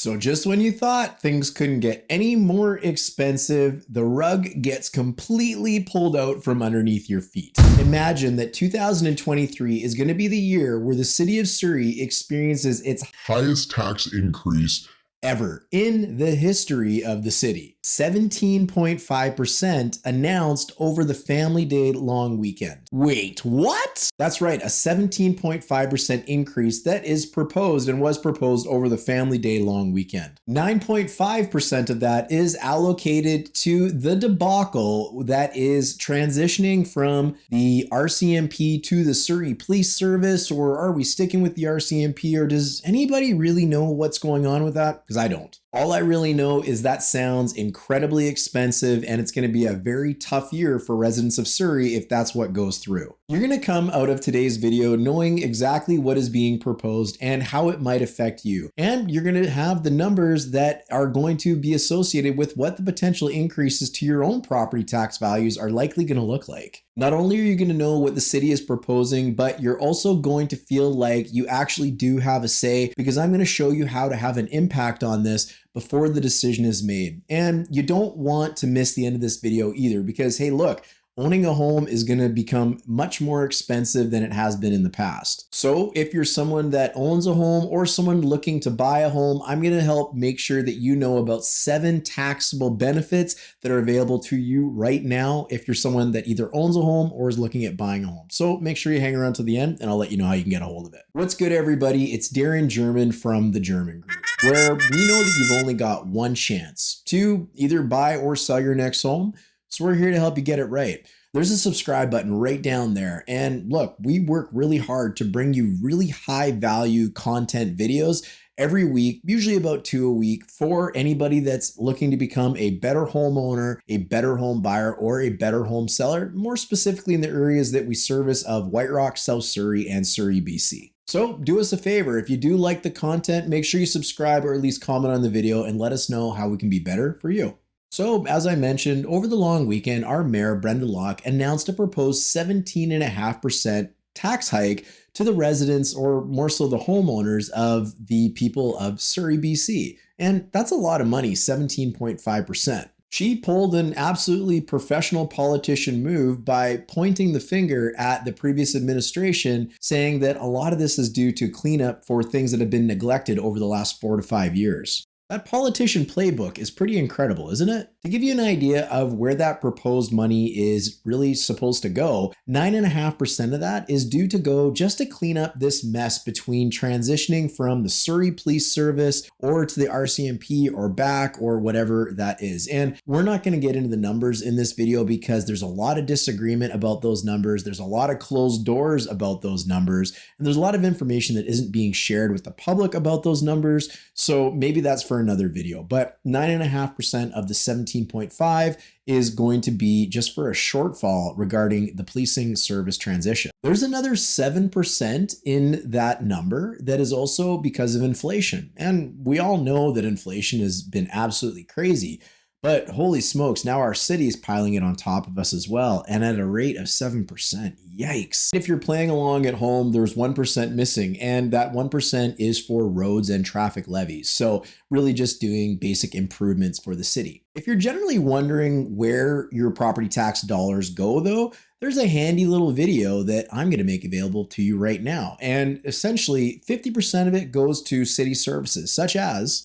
So just when you thought things couldn't get any more expensive, the rug gets completely pulled out from underneath your feet. Imagine that 2023 is going to be the year where the city of Surrey experiences its highest tax increase ever in the history of the city. 17.5% announced over the Family Day long weekend. Wait, what? That's right, a 17.5% increase that is proposed and was proposed over the Family Day long weekend. 9.5% of that is allocated to the debacle that is transitioning from the RCMP to the Surrey Police Service, or are we sticking with the RCMP, or does anybody really know what's going on with that? Because I don't. All I really know is that sounds incredibly expensive, and it's going to be a very tough year for residents of Surrey if that's what goes through. You're going to come out of today's video knowing exactly what is being proposed and how it might affect you. And you're going to have the numbers that are going to be associated with what the potential increases to your own property tax values are likely going to look like. Not only are you going to know what the city is proposing, but you're also going to feel like you actually do have a say, because I'm going to show you how to have an impact on this before the decision is made. And you don't want to miss the end of this video either, because hey, look, owning a home is going to become much more expensive than it has been in the past. So if you're someone that owns a home or someone looking to buy a home, I'm going to help make sure that you know about 7 taxable benefits that are available to you right now if you're someone that either owns a home or is looking at buying a home. So make sure you hang around to the end and I'll let you know how you can get a hold of it. What's good, everybody? It's Darren German from the German Group, where we know that you've only got one chance to either buy or sell your next home. So we're here to help you get it right. There's a subscribe button right down there. And look, we work really hard to bring you really high value content videos every week, usually about 2 a week, for anybody that's looking to become a better homeowner, a better home buyer, or a better home seller, more specifically in the areas that we service of White Rock, South Surrey, and Surrey, BC. So do us a favor. If you do like the content, make sure you subscribe or at least comment on the video and let us know how we can be better for you. So as I mentioned, over the long weekend, our mayor, Brenda Locke, announced a proposed 17.5% tax hike to the residents, or more so the homeowners, of the people of Surrey, BC. And that's a lot of money, 17.5%. She pulled an absolutely professional politician move by pointing the finger at the previous administration, saying that a lot of this is due to cleanup for things that have been neglected over the last 4 to 5 years. That politician playbook is pretty incredible, isn't it? To give you an idea of where that proposed money is really supposed to go, 9.5% of that is due to go just to clean up this mess between transitioning from the Surrey Police Service or to the RCMP or back, or whatever that is. And we're not going to get into the numbers in this video because there's a lot of disagreement about those numbers. There's a lot of closed doors about those numbers, and there's a lot of information that isn't being shared with the public about those numbers. So maybe that's for another video, but 9.5% of the 17.5 is going to be just for a shortfall regarding the policing service transition. There's another 7% in that number that is also because of inflation. And we all know that inflation has been absolutely crazy, but holy smokes, now our city is piling it on top of us as well, and at a rate of 7%. Yikes. If you're playing along at home, there's 1% missing, and that 1% is for roads and traffic levies. So really just doing basic improvements for the city. If you're generally wondering where your property tax dollars go though, there's a handy little video that I'm going to make available to you right now. And essentially 50% of it goes to city services, such as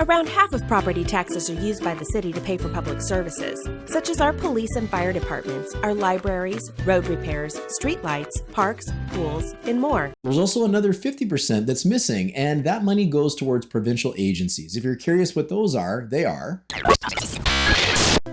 around half of property taxes are used by the city to pay for public services, such as our police and fire departments, our libraries, road repairs, streetlights, parks, pools, and more. There's also another 50% that's missing, and that money goes towards provincial agencies. If you're curious what those are, they are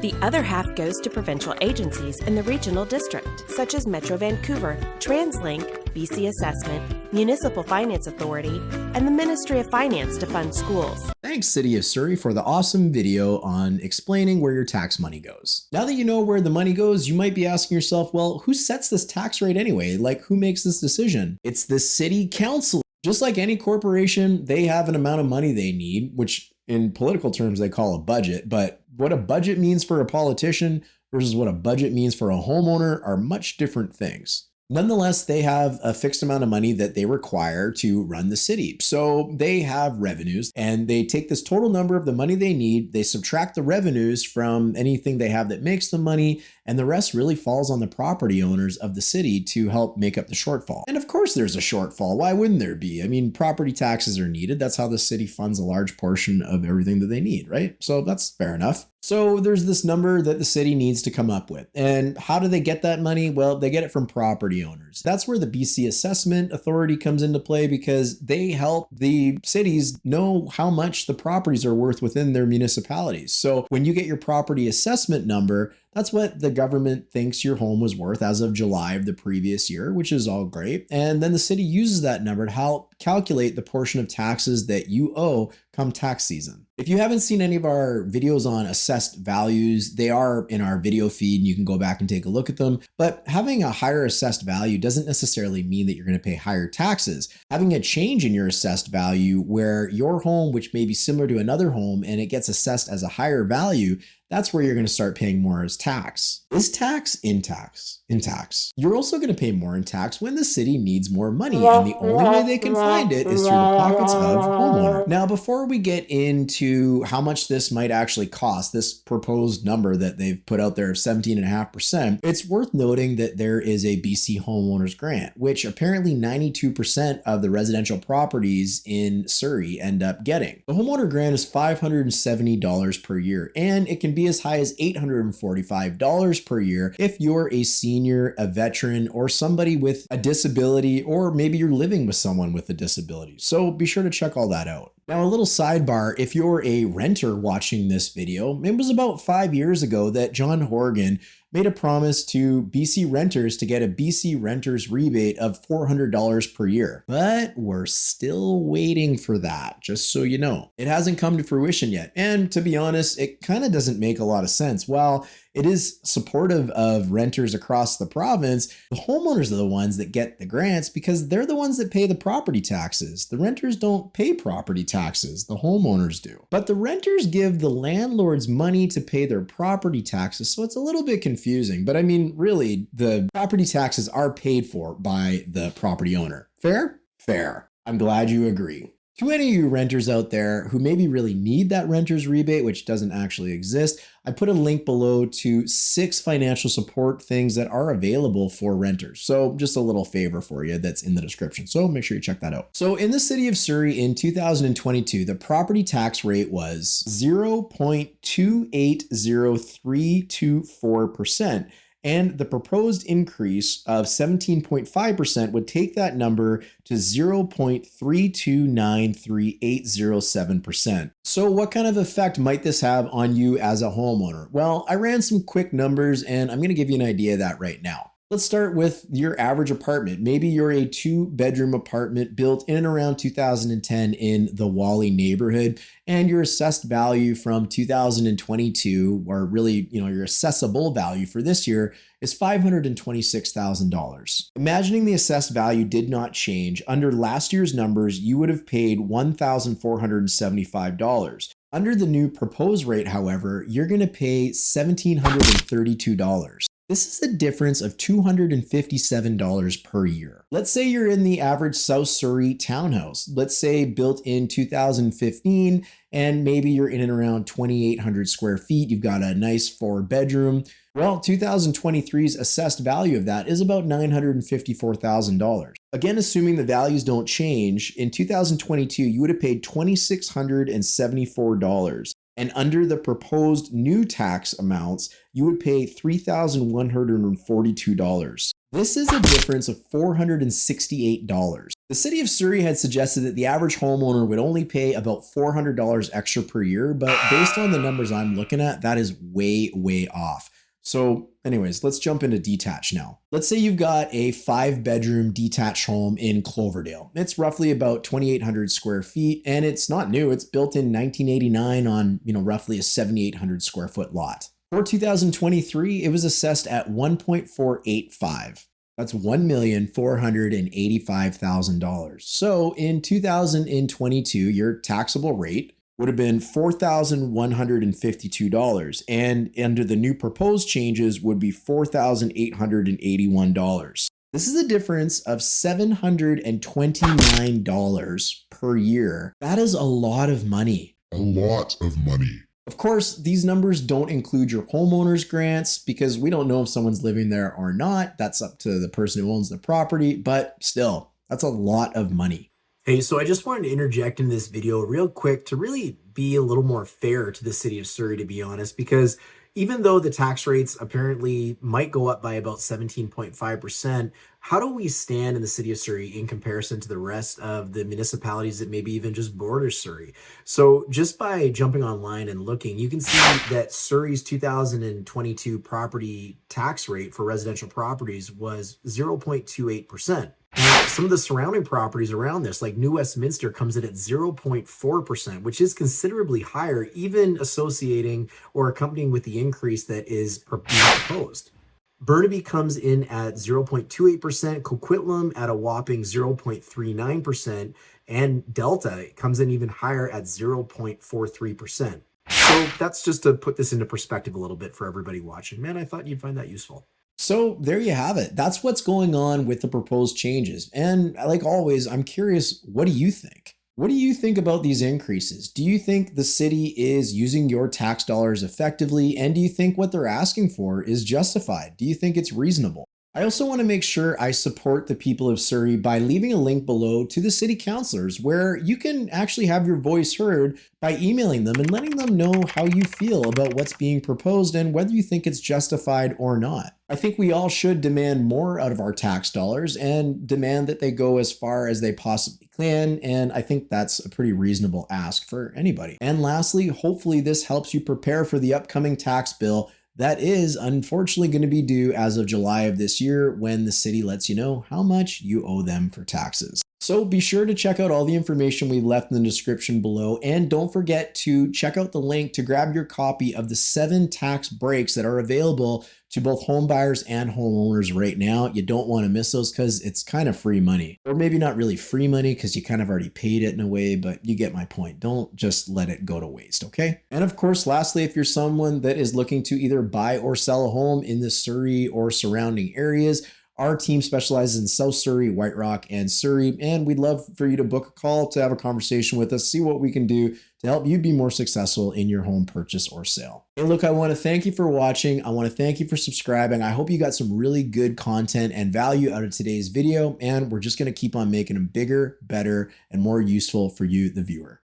the other half goes to provincial agencies in the regional district, such as Metro Vancouver, TransLink, BC Assessment, Municipal Finance Authority, and the Ministry of Finance to fund schools. Thanks, City of Surrey, for the awesome video on explaining where your tax money goes. Now that you know where the money goes, you might be asking yourself, well, who sets this tax rate anyway? Like, who makes this decision? It's the city council. Just like any corporation, they have an amount of money they need, which in political terms they call a budget, but what a budget means for a politician versus what a budget means for a homeowner are much different things. Nonetheless, they have a fixed amount of money that they require to run the city. So they have revenues and they take this total number of the money they need, they subtract the revenues from anything they have that makes the money, and the rest really falls on the property owners of the city to help make up the shortfall. And of course there's a shortfall. Why wouldn't there be? I mean, property taxes are needed. That's how the city funds a large portion of everything that they need, right? So that's fair enough. So there's this number that the city needs to come up with. And how do they get that money? Well, they get it from property owners. That's where the BC Assessment Authority comes into play, because they help the cities know how much the properties are worth within their municipalities. So when you get your property assessment number, that's what the government thinks your home was worth as of July of the previous year, which is all great. And then the city uses that number to help calculate the portion of taxes that you owe come tax season. If you haven't seen any of our videos on assessed values, they are in our video feed and you can go back and take a look at them. But having a higher assessed value doesn't necessarily mean that you're going to pay higher taxes. Having a change in your assessed value where your home, which may be similar to another home, and it gets assessed as a higher value, that's where you're going to start paying more as tax. Is tax in tax? In tax. You're also going to pay more in tax when the city needs more money, and the only way they can find it is through the pockets of homeowner. Now, before we get into how much this might actually cost, this proposed number that they've put out there of 17.5%, it's worth noting that there is a BC homeowners grant, which apparently 92% of the residential properties in Surrey end up getting. The homeowner grant is $570 per year, and it can be as high as $845 per year if you're a senior, a veteran, or somebody with a disability, or maybe you're living with someone with a disability. So be sure to check all that out. Now, a little sidebar, if you're a renter watching this video, it was about 5 years ago that John Horgan made a promise to BC renters to get a BC renters rebate of $400 per year. But we're still waiting for that, just so you know. It hasn't come to fruition yet. And to be honest, it kind of doesn't make a lot of sense. While it is supportive of renters across the province, the homeowners are the ones that get the grants because they're the ones that pay the property taxes. The renters don't pay property taxes, the homeowners do. But the renters give the landlords money to pay their property taxes, so it's a little bit confusing. But I mean, really, the property taxes are paid for by the property owner. Fair? Fair. I'm glad you agree. To any of you renters out there who maybe really need that renter's rebate, which doesn't actually exist, I put a link below to 6 financial support things that are available for renters. So just a little favor for you that's in the description. So make sure you check that out. So in the city of Surrey in 2022, the property tax rate was 0.280324%. And the proposed increase of 17.5% would take that number to 0.3293807%. So what kind of effect might this have on you as a homeowner? Well, I ran some quick numbers and I'm going to give you an idea of that right now. Let's start with your average apartment. Maybe you're a 2-bedroom apartment built in and around 2010 in the Wally neighborhood, and your assessed value from 2022, or really, your assessable value for this year, is $526,000. Imagining the assessed value did not change, under last year's numbers, you would have paid $1,475. Under the new proposed rate, however, you're going to pay $1,732. This is a difference of $257 per year. Let's say you're in the average South Surrey townhouse, let's say built in 2015, and maybe you're in and around 2,800 square feet. You've got a nice 4-bedroom. Well, 2023's assessed value of that is about $954,000. Again, assuming the values don't change, in 2022, you would have paid $2,674. And under the proposed new tax amounts, you would pay $3,142. This is a difference of $468. The city of Surrey had suggested that the average homeowner would only pay about $400 extra per year, but based on the numbers I'm looking at, that is way, way off. So anyways, let's jump into detached now. Let's say you've got a 5-bedroom detached home in Cloverdale. It's roughly about 2,800 square feet, and it's not new. It's built in 1989 on, roughly a 7,800 square foot lot. For 2023, it was assessed at 1.485. That's $1,485,000. So in 2022, your taxable rate would have been $4,152, and under the new proposed changes would be $4,881. This is a difference of $729 per year. That is a lot of money. A lot of money. Of course, these numbers don't include your homeowner's grants because we don't know if someone's living there or not. That's up to the person who owns the property, but still, that's a lot of money. Hey, so I just wanted to interject in this video real quick to really be a little more fair to the city of Surrey, to be honest, because even though the tax rates apparently might go up by about 17.5%, how do we stand in the city of Surrey in comparison to the rest of the municipalities that maybe even just border Surrey? So just by jumping online and looking, you can see that Surrey's 2022 property tax rate for residential properties was 0.28%. Now, some of the surrounding properties around this, like New Westminster, comes in at 0.4%, which is considerably higher, even associating or accompanying with the increase that is being proposed. Burnaby comes in at 0.28%, Coquitlam at a whopping 0.39%, and Delta comes in even higher at 0.43%. So that's just to put this into perspective a little bit for everybody watching. Man, I thought you'd find that useful. So there you have it. That's what's going on with the proposed changes. And like always, I'm curious, what do you think? What do you think about these increases? Do you think the city is using your tax dollars effectively? And do you think what they're asking for is justified? Do you think it's reasonable? I also want to make sure I support the people of Surrey by leaving a link below to the city councilors where you can actually have your voice heard by emailing them and letting them know how you feel about what's being proposed and whether you think it's justified or not. I think we all should demand more out of our tax dollars and demand that they go as far as they possibly can. And I think that's a pretty reasonable ask for anybody. And lastly, hopefully this helps you prepare for the upcoming tax bill that is unfortunately going to be due as of July of this year when the city lets you know how much you owe them for taxes. So be sure to check out all the information we left in the description below, and don't forget to check out the link to grab your copy of the 7 tax breaks that are available to both home buyers and homeowners right now. You don't want to miss those because it's kind of free money, or maybe not really free money because you kind of already paid it in a way, but you get my point. Don't just let it go to waste, okay? And of course, lastly, if you're someone that is looking to either buy or sell a home in the Surrey or surrounding areas, our team specializes in South Surrey, White Rock, and Surrey, and we'd love for you to book a call to have a conversation with us, see what we can do to help you be more successful in your home purchase or sale. Hey, look, I want to thank you for watching. I want to thank you for subscribing. I hope you got some really good content and value out of today's video, and we're just going to keep on making them bigger, better, and more useful for you, the viewer.